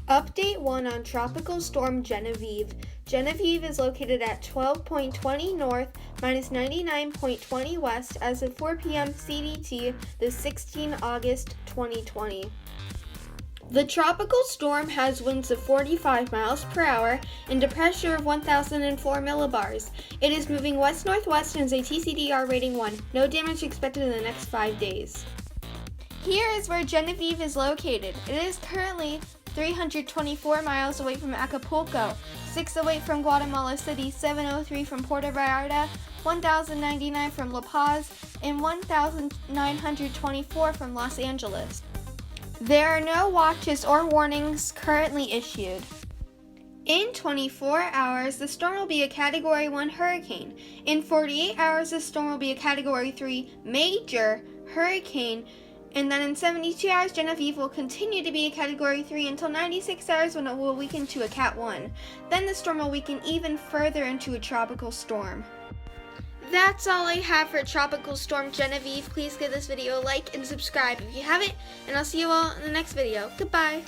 Update 1 on Tropical Storm Genevieve. Genevieve is located at 12.20 north, minus 99.20 west as of 4 p.m. CDT, the 16 August 2020. The tropical storm has winds of 45 miles per hour and a pressure of 1,004 millibars. It is moving west-northwest and has a TCDR rating 1. No damage expected in the next 5 days. Here is where Genevieve is located. It is currently 324 miles away from Acapulco, 6 away from Guatemala City, 703 from Puerto Vallarta, 1,099 from La Paz, and 1,924 from Los Angeles. There are no watches or warnings currently issued. In 24 hours, the storm will be a Category 1 hurricane. In 48 hours, the storm will be a Category 3 major hurricane. And then in 72 hours, Genevieve will continue to be a Category 3 until 96 hours when it will weaken to a Cat 1. Then the storm will weaken even further into a tropical storm. That's all I have for Tropical Storm Genevieve. Please give this video a like and subscribe if you haven't, and I'll see you all in the next video. Goodbye!